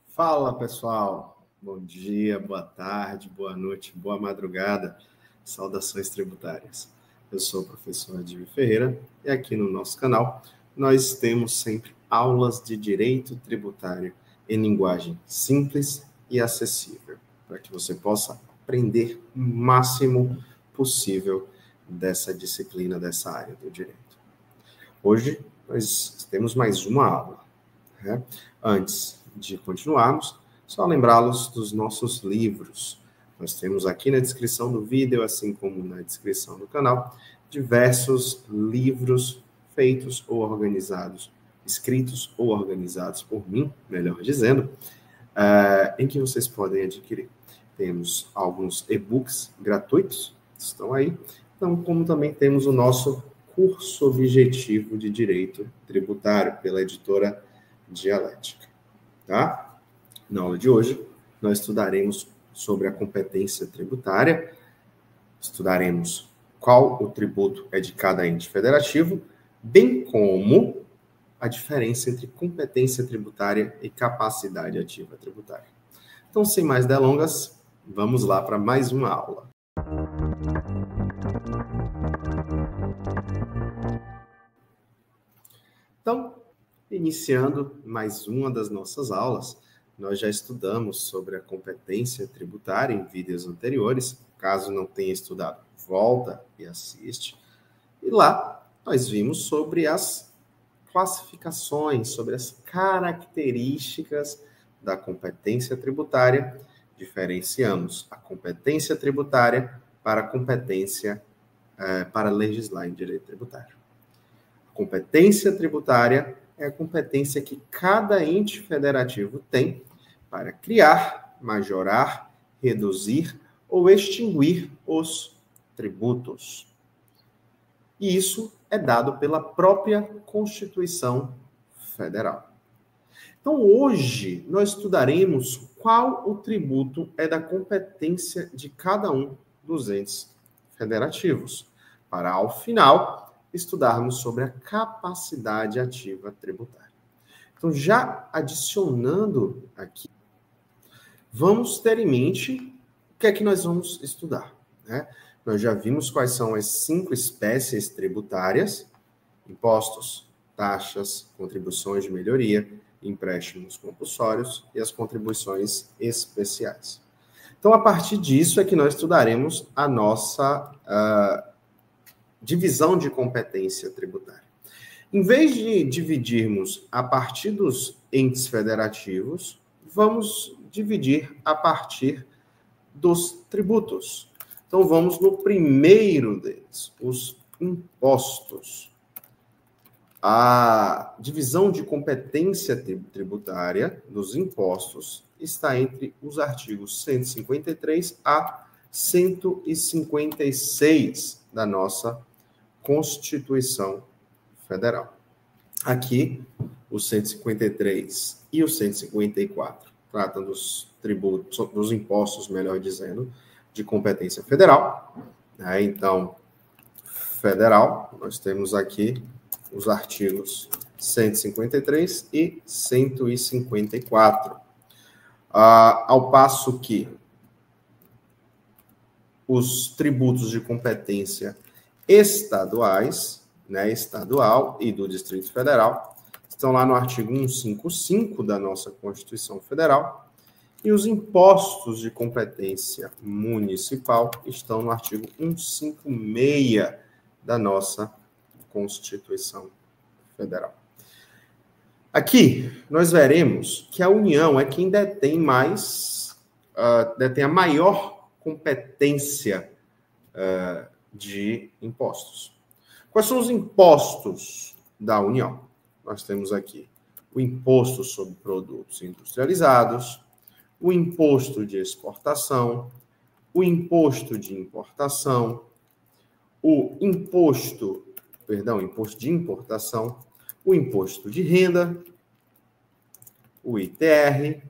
Fala, pessoal. Bom dia, boa tarde, boa noite, boa madrugada. Saudações tributárias. Eu sou o professor Adílio Ferreira e aqui no nosso canal nós temos sempre aulas de direito tributário em linguagem simples e acessível, para que você possa aprender o máximo possível dessa disciplina, dessa área do direito. Hoje nós temos mais uma aula, né? Antes de continuarmos, só lembrá-los dos nossos livros. Nós temos aqui na descrição do vídeo, assim como na descrição do canal, diversos livros feitos ou organizados, escritos ou organizados por mim, melhor dizendo, em que vocês podem adquirir. Temos alguns e-books gratuitos, estão aí, então, como também temos o nosso curso objetivo de Direito Tributário, pela editora Dialética. Tá? Na aula de hoje, nós estudaremos sobre a competência tributária, estudaremos qual o tributo é de cada ente federativo, bem como a diferença entre competência tributária e capacidade ativa tributária. Então, sem mais delongas, vamos lá para mais uma aula. Então, iniciando mais uma das nossas aulas, nós já estudamos sobre a competência tributária em vídeos anteriores. Caso não tenha estudado, volta e assiste. E lá nós vimos sobre as classificações, sobre as características da competência tributária. Diferenciamos a competência tributária para a competência para legislar em direito tributário. A competência tributária é a competência que cada ente federativo tem para criar, majorar, reduzir ou extinguir os tributos. E isso é dado pela própria Constituição Federal. Então, hoje, nós estudaremos qual o tributo é da competência de cada um dos entes federativos, para, ao final, estudarmos sobre a capacidade ativa tributária. Então, já adicionando aqui, vamos ter em mente o que é que nós vamos estudar, né? Nós já vimos quais são as 5 espécies tributárias: impostos, taxas, contribuições de melhoria, empréstimos compulsórios e as contribuições especiais. Então, a partir disso é que nós estudaremos a nossa divisão de competência tributária. Em vez de dividirmos a partir dos entes federativos, vamos dividir a partir dos tributos. Então, vamos no primeiro deles, os impostos. A divisão de competência tributária dos impostos está entre os artigos 153 a 156 da nossa Constituição Federal. Aqui, o 153 e o 154 tratam dos tributos, dos impostos, melhor dizendo, de competência federal. Então, federal, nós temos aqui os artigos 153 e 154. Ao passo que os tributos de competência estaduais, né, estadual e do Distrito Federal, estão lá no artigo 155 da nossa Constituição Federal, e os impostos de competência municipal estão no artigo 156 da nossa Constituição Federal. Aqui, nós veremos que a União é quem detém detém a maior competência de impostos. Quais são os impostos da União? Nós temos aqui o imposto sobre produtos industrializados, o imposto de exportação, o imposto de importação, o imposto de importação, o imposto de renda, o ITR,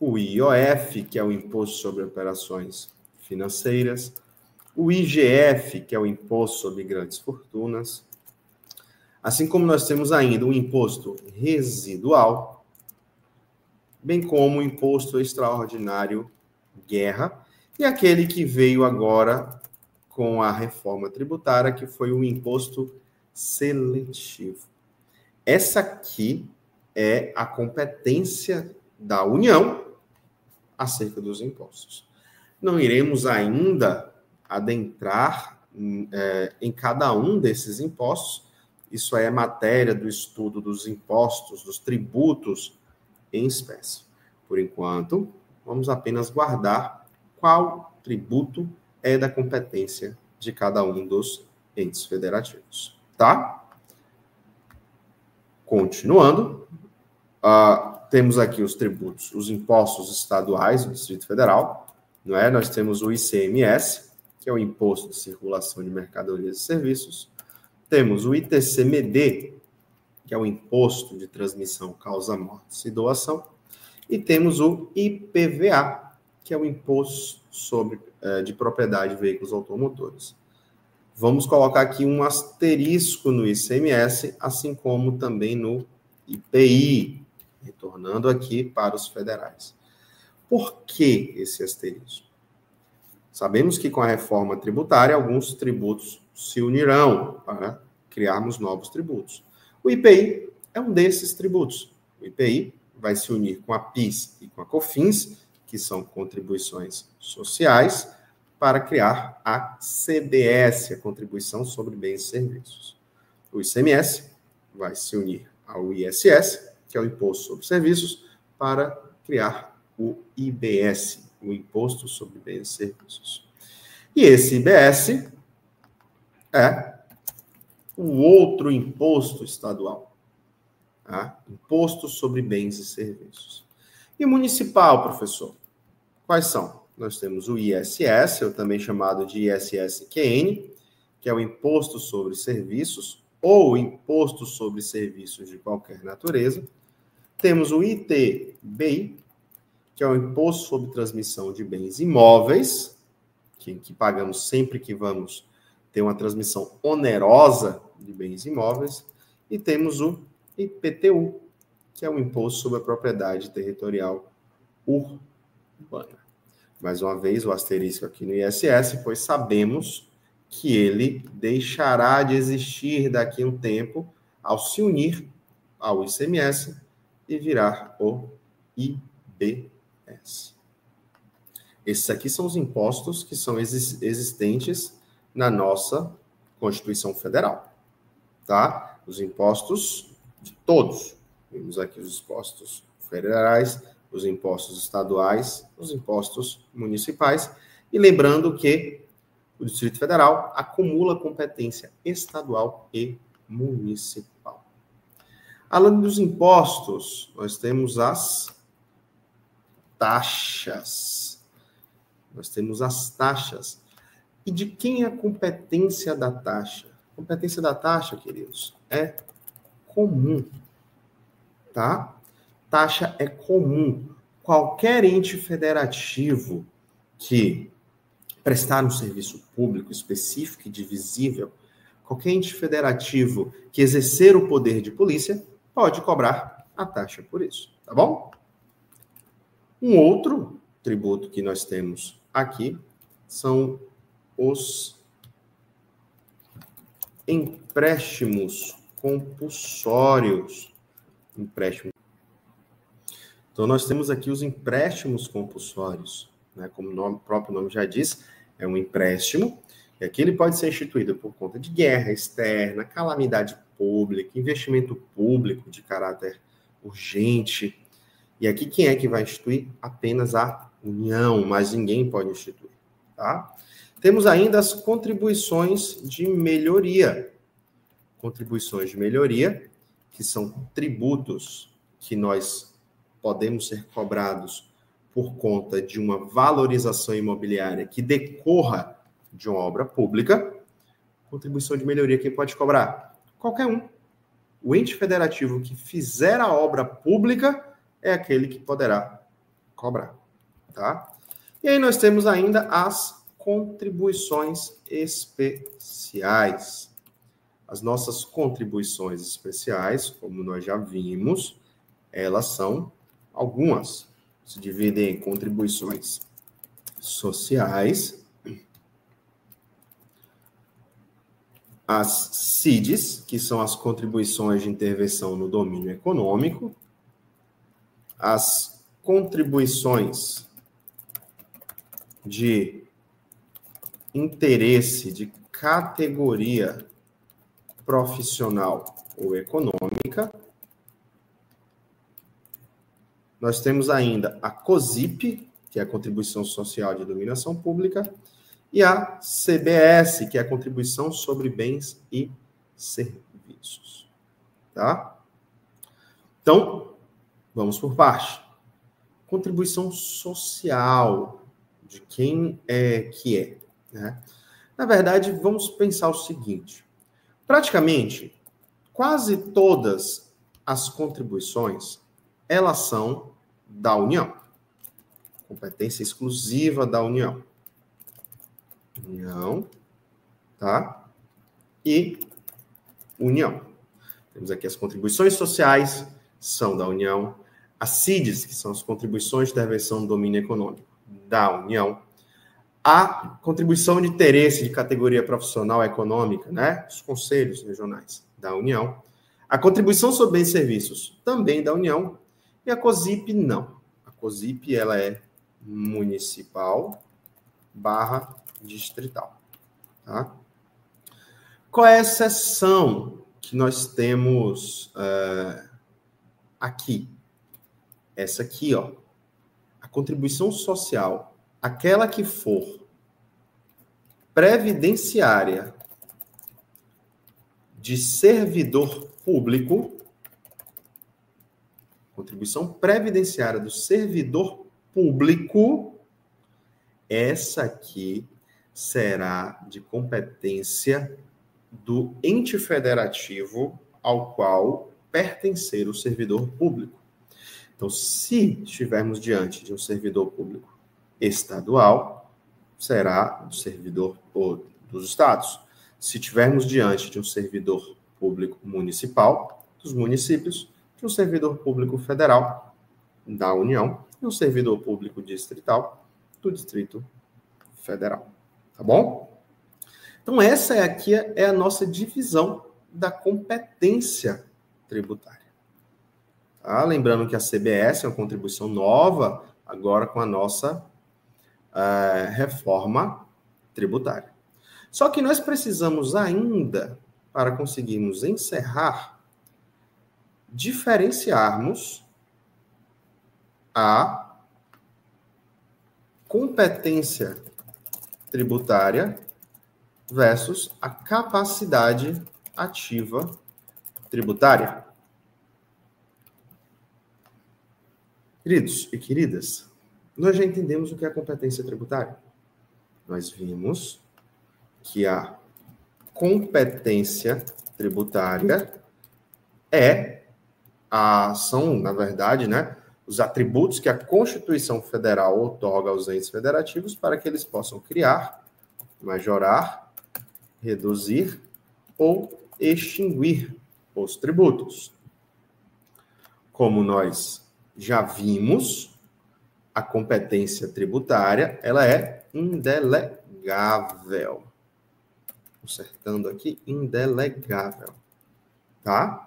o IOF, que é o Imposto sobre Operações Financeiras, o IGF, que é o Imposto sobre Grandes Fortunas, assim como nós temos ainda o Imposto Residual, bem como o Imposto Extraordinário Guerra, e aquele que veio agora com a reforma tributária, que foi o Imposto Seletivo. Essa aqui é a competência da União acerca dos impostos. Não iremos ainda adentrar em cada um desses impostos. Isso é matéria do estudo dos impostos, dos tributos em espécie. Por enquanto, vamos apenas guardar qual tributo é da competência de cada um dos entes federativos, tá? Continuando, temos aqui os tributos, os impostos estaduais do Distrito Federal, não é? Nós temos o ICMS, que é o Imposto de Circulação de Mercadorias e Serviços. Temos o ITCMD, que é o Imposto de Transmissão, Causa, Mortes e Doação. E temos o IPVA, que é o Imposto de Propriedade de Veículos Automotores. Vamos colocar aqui um asterisco no ICMS, assim como também no IPI, retornando aqui para os federais. Por que esse asterisco? Sabemos que com a reforma tributária, alguns tributos se unirão para criarmos novos tributos. O IPI é um desses tributos. O IPI vai se unir com a PIS e com a COFINS, que são contribuições sociais, para criar a CBS, a Contribuição sobre Bens e Serviços. O ICMS vai se unir ao ISS, que é o Imposto sobre Serviços, para criar o IBS, o Imposto sobre Bens e Serviços. E esse IBS é o outro imposto estadual, tá? Imposto sobre Bens e Serviços. E municipal, professor? Quais são? Nós temos o ISS, ou também chamado de ISS-QN, que é o Imposto sobre Serviços, ou Imposto sobre Serviços de qualquer natureza. Temos o ITBI, que é o Imposto sobre Transmissão de Bens Imóveis, que pagamos sempre que vamos ter uma transmissão onerosa de bens imóveis. E temos o IPTU, que é o Imposto sobre a Propriedade Territorial Urbana. Mais uma vez, o asterisco aqui no ISS, pois sabemos que ele deixará de existir daqui a um tempo ao se unir ao ICMS e virar o IBS. Esses aqui são os impostos que são existentes na nossa Constituição Federal, tá? Os impostos de todos. Temos aqui os impostos federais, os impostos estaduais, os impostos municipais. E lembrando que o Distrito Federal acumula competência estadual e municipal. Além dos impostos, nós temos as taxas. E de quem é a competência da taxa? A competência da taxa, queridos, é comum, tá? Taxa é comum. Qualquer ente federativo que prestar um serviço público específico e divisível, qualquer ente federativo que exercer o poder de polícia pode cobrar a taxa por isso, tá bom? Um outro tributo que nós temos aqui são os empréstimos compulsórios. Então, nós temos aqui os empréstimos compulsórios, né? Como o próprio nome já diz, é um empréstimo, e aqui ele pode ser instituído por conta de guerra externa, calamidade pública, investimento público de caráter urgente. E aqui quem é que vai instituir? Apenas a União, mas ninguém pode instituir, tá? Temos ainda as contribuições de melhoria. Contribuições de melhoria, que são tributos que nós podemos ser cobrados por conta de uma valorização imobiliária que decorra de uma obra pública. Contribuição de melhoria, quem pode cobrar? Qualquer um. O ente federativo que fizer a obra pública é aquele que poderá cobrar, tá? E aí nós temos ainda as contribuições especiais. As nossas contribuições especiais, como nós já vimos, elas são algumas. Se dividem em contribuições sociais, as CIDs, que são as contribuições de intervenção no domínio econômico, as contribuições de interesse de categoria profissional ou econômica. Nós temos ainda a COSIP, que é a Contribuição Social de Iluminação Pública, e a CBS, que é a Contribuição sobre Bens e Serviços. Tá? Então, vamos por parte. Contribuição social, de quem é que é, né? Na verdade, vamos pensar o seguinte. Praticamente, quase todas as contribuições, elas são da União. Competência exclusiva da União. União, tá? E União. Temos aqui as contribuições sociais, são da União. As CIDs, que são as contribuições de intervenção no domínio econômico, da União. A contribuição de interesse de categoria profissional econômica, né? Os conselhos regionais da União. A contribuição sobre bens e serviços, também da União. E a COSIP, não. A COSIP, ela é municipal / distrital. Tá? Qual é a exceção que nós temos aqui? Essa aqui, ó. A contribuição social, aquela que for previdenciária de servidor público, contribuição previdenciária do servidor público, essa aqui será de competência do ente federativo ao qual pertencer o servidor público. Então, se estivermos diante de um servidor público estadual, será do servidor dos estados. Se estivermos diante de um servidor público municipal, dos municípios, de um servidor público federal, da União, e um servidor público distrital, do Distrito Federal. Tá bom? Então, essa aqui é a nossa divisão da competência tributária. Tá? Lembrando que a CBS é uma contribuição nova, agora com a nossa reforma tributária. Só que nós precisamos ainda, para conseguirmos encerrar, diferenciarmos a competência tributária versus a capacidade ativa tributária. Queridos e queridas, nós já entendemos o que é a competência tributária. Nós vimos que a competência tributária são, na verdade, né, os atributos que a Constituição Federal outorga aos entes federativos para que eles possam criar, majorar, reduzir ou extinguir os tributos. Como nós já vimos, a competência tributária, ela é indelegável. Consertando aqui, indelegável. Tá?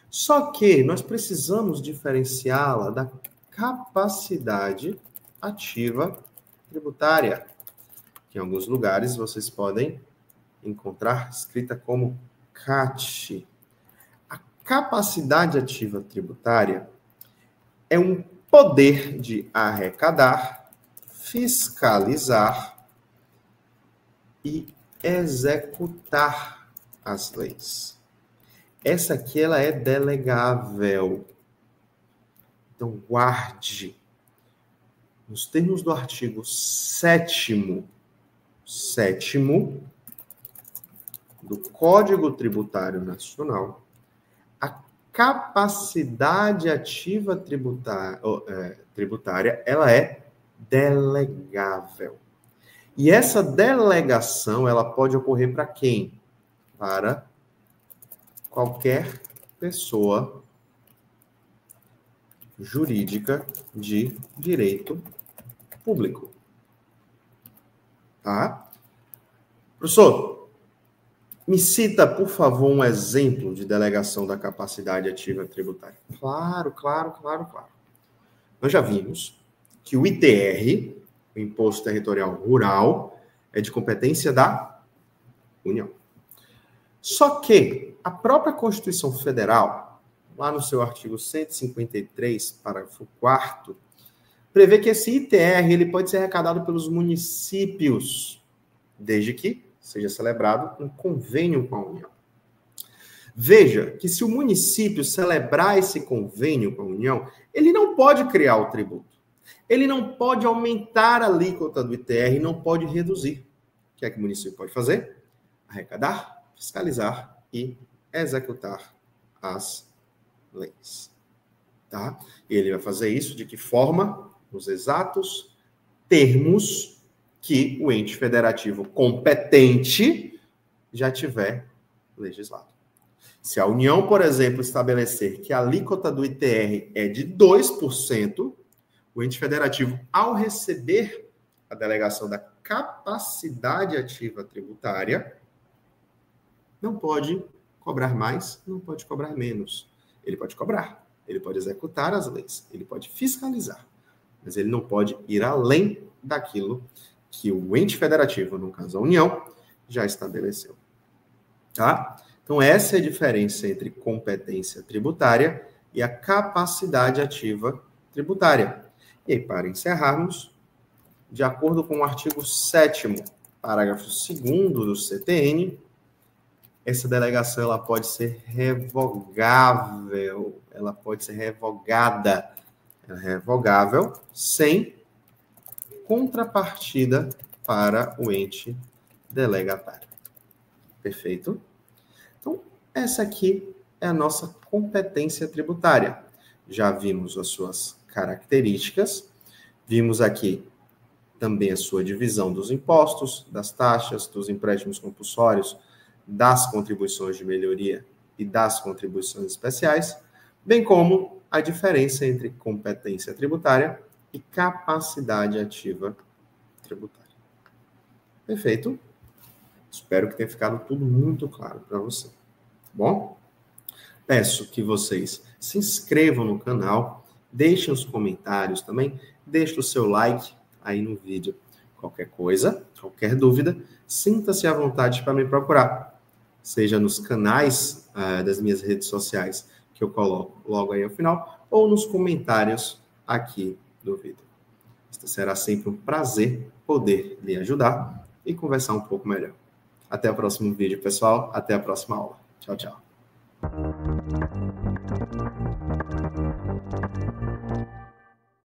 Só que nós precisamos diferenciá-la da capacidade ativa tributária, que em alguns lugares vocês podem encontrar escrita como CAT. A capacidade ativa tributária é um poder de arrecadar, fiscalizar e executar as leis. Essa aqui, ela é delegável. Então, guarde. Nos termos do artigo 7º do Código Tributário Nacional, a capacidade ativa tributária, ela é delegável. E essa delegação, ela pode ocorrer para quem? Para qualquer pessoa jurídica de direito público. Tá? Professor, me cita, por favor, um exemplo de delegação da capacidade ativa tributária. Claro. Nós já vimos que o ITR, o Imposto Territorial Rural, é de competência da União. Só que a própria Constituição Federal, lá no seu artigo 153, parágrafo 4º, prevê que esse ITR ele pode ser arrecadado pelos municípios, desde que seja celebrado um convênio com a União. Veja que se o município celebrar esse convênio com a União, ele não pode criar o tributo. Ele não pode aumentar a alíquota do ITR e não pode reduzir. O que é que o município pode fazer? Arrecadar, fiscalizar e executar as leis. Tá? E ele vai fazer isso de que forma? Nos exatos termos que o ente federativo competente já tiver legislado. Se a União, por exemplo, estabelecer que a alíquota do ITR é de 2%, o ente federativo, ao receber a delegação da capacidade ativa tributária, não pode cobrar mais, não pode cobrar menos. Ele pode cobrar, ele pode executar as leis, ele pode fiscalizar, mas ele não pode ir além daquilo que o ente federativo, no caso a União, já estabeleceu. Tá? Então, essa é a diferença entre competência tributária e a capacidade ativa tributária. E aí, para encerrarmos, de acordo com o artigo 7º, parágrafo 2º do CTN, essa delegação ela pode ser revogável, ela pode ser revogada. Ela é revogável sem contrapartida para o ente delegatário. Perfeito? Então, essa aqui é a nossa competência tributária. Já vimos as suas características, vimos aqui também a sua divisão dos impostos, das taxas, dos empréstimos compulsórios, das contribuições de melhoria e das contribuições especiais, bem como a diferença entre competência tributária e capacidade ativa tributária. Perfeito? Espero que tenha ficado tudo muito claro para você. Tá bom? Peço que vocês se inscrevam no canal, deixem os comentários também, deixem o seu like aí no vídeo. Qualquer coisa, qualquer dúvida, sinta-se à vontade para me procurar. Seja nos canais das minhas redes sociais, que eu coloco logo aí ao final, ou nos comentários aqui do vídeo. Será sempre um prazer poder lhe ajudar e conversar um pouco melhor. Até o próximo vídeo, pessoal. Até a próxima aula. Tchau, tchau.